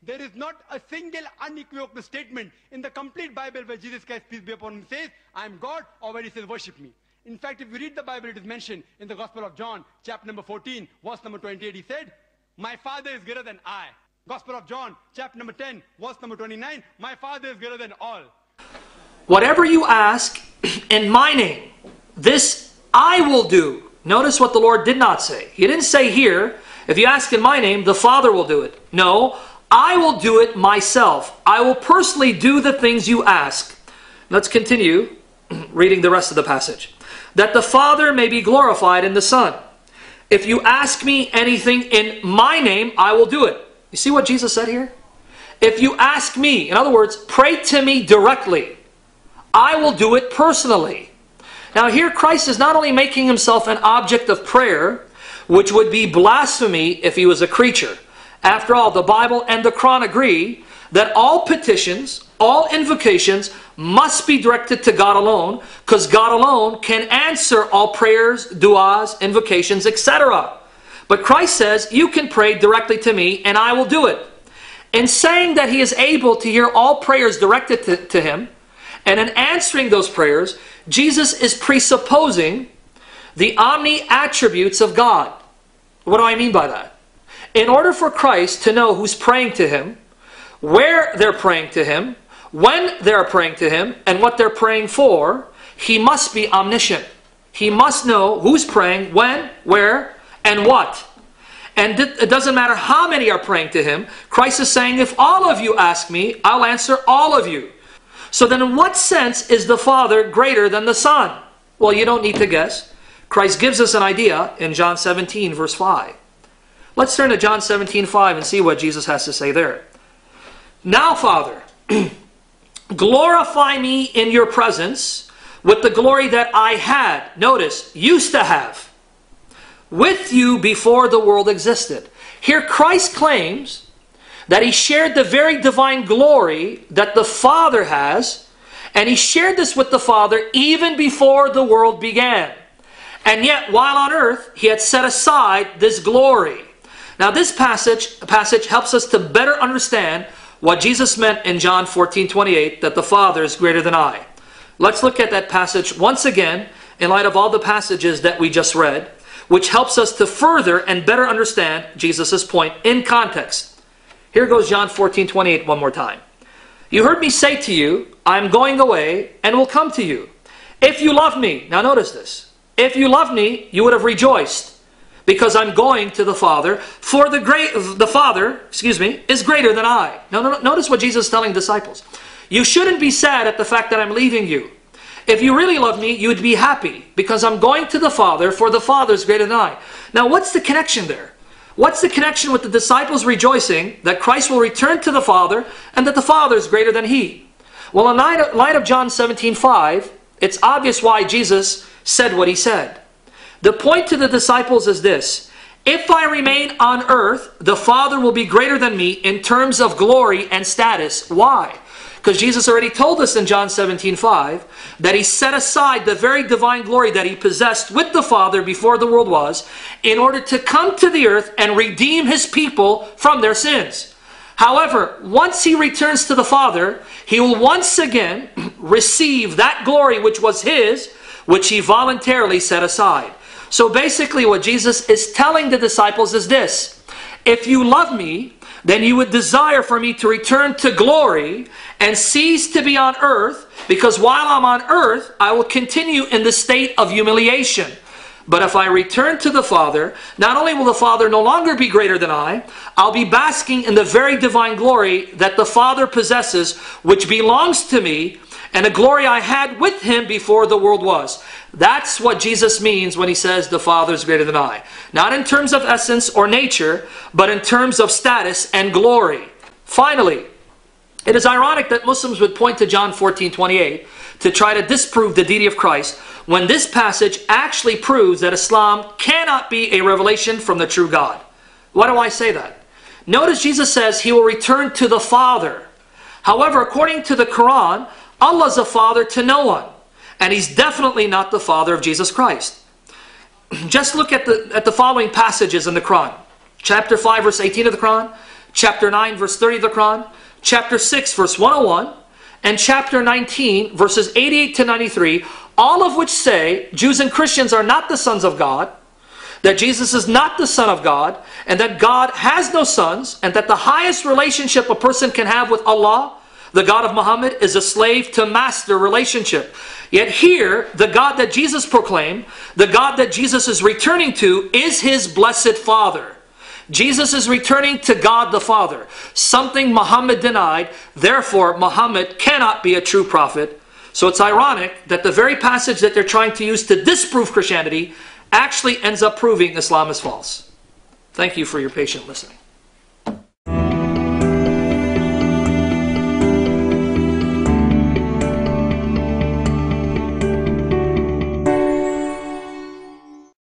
There is not a single unequivocal statement in the complete Bible where Jesus Christ, peace be upon him, says, I am God, or where he says, worship me. In fact, if you read the Bible, it is mentioned in the Gospel of John, chapter number 14, verse number 28, he said, my Father is greater than I. Gospel of John, chapter number 10, verse number 29, my Father is greater than all. Whatever you ask in my name, this I will do. Notice what the Lord did not say. He didn't say here, if you ask in my name, the Father will do it. No, I will do it myself. I will personally do the things you ask. Let's continue reading the rest of the passage. That the Father may be glorified in the Son. If you ask me anything in my name, I will do it. You see what Jesus said here? If you ask me, in other words, pray to me directly, I will do it personally. Now here Christ is not only making himself an object of prayer, which would be blasphemy if he was a creature. After all, the Bible and the Quran agree that all petitions, all invocations must be directed to God alone, because God alone can answer all prayers, du'as, invocations, etc. But Christ says, you can pray directly to me and I will do it. In saying that he is able to hear all prayers directed to him, and in answering those prayers, Jesus is presupposing the omni-attributes of God. What do I mean by that? In order for Christ to know who's praying to him, where they're praying to him, when they're praying to him, and what they're praying for, he must be omniscient. He must know who's praying, when, where, and what. And it doesn't matter how many are praying to him. Christ is saying, if all of you ask me, I'll answer all of you. So then in what sense is the Father greater than the Son? Well, you don't need to guess. Christ gives us an idea in John 17, verse 5. Let's turn to John 17, 5 and see what Jesus has to say there. Now, Father, glorify me in your presence with the glory that I had, notice, used to have, with you before the world existed. Here Christ claims that he shared the very divine glory that the Father has, and he shared this with the Father even before the world began. And yet, while on earth, he had set aside this glory. Now this passage helps us to better understand what Jesus meant in John 14:28, that the Father is greater than I. Let's look at that passage once again in light of all the passages that we just read, which helps us to further and better understand Jesus' point in context. Here goes John 14:28 one more time. You heard me say to you, I am going away and will come to you. If you love me, now notice this, if you love me, you would have rejoiced, because I'm going to the Father, for the Father, is greater than I. Now notice what Jesus is telling disciples. You shouldn't be sad at the fact that I'm leaving you. If you really love me, you would be happy, because I'm going to the Father, for the Father is greater than I. Now what's the connection there? What's the connection with the disciples rejoicing that Christ will return to the Father and that the Father is greater than he? Well, in light of John 17:5, it's obvious why Jesus said what he said. The point to the disciples is this: if I remain on earth, the Father will be greater than me in terms of glory and status. Why? Because Jesus already told us in John 17:5 that he set aside the very divine glory that he possessed with the Father before the world was, in order to come to the earth and redeem his people from their sins. However, once he returns to the Father, he will once again receive that glory which was his, which he voluntarily set aside. So basically what Jesus is telling the disciples is this: if you love me, then you would desire for me to return to glory and cease to be on earth, because while I'm on earth, I will continue in the state of humiliation. But if I return to the Father, not only will the Father no longer be greater than I'll be basking in the very divine glory that the Father possesses, which belongs to me, and a glory I had with him before the world was. That's what Jesus means when he says the Father is greater than I. Not in terms of essence or nature, but in terms of status and glory. Finally, it is ironic that Muslims would point to John 14:28 to try to disprove the deity of Christ, when this passage actually proves that Islam cannot be a revelation from the true God. Why do I say that? Notice Jesus says he will return to the Father. However, according to the Quran, Allah is a father to no one, and he's definitely not the father of Jesus Christ. Just look at the following passages in the Quran. Chapter 5 verse 18 of the Quran, chapter 9, verse 30 of the Quran, chapter 6, verse 101, and chapter 19, verses 88 to 93, all of which say Jews and Christians are not the sons of God, that Jesus is not the Son of God, and that God has no sons, and that the highest relationship a person can have with Allah, the God of Muhammad, is a slave to master relationship. Yet here, the God that Jesus proclaimed, the God that Jesus is returning to, is his blessed Father. Jesus is returning to God the Father, something Muhammad denied. Therefore, Muhammad cannot be a true prophet. So it's ironic that the very passage that they're trying to use to disprove Christianity actually ends up proving Islam is false. Thank you for your patient listening.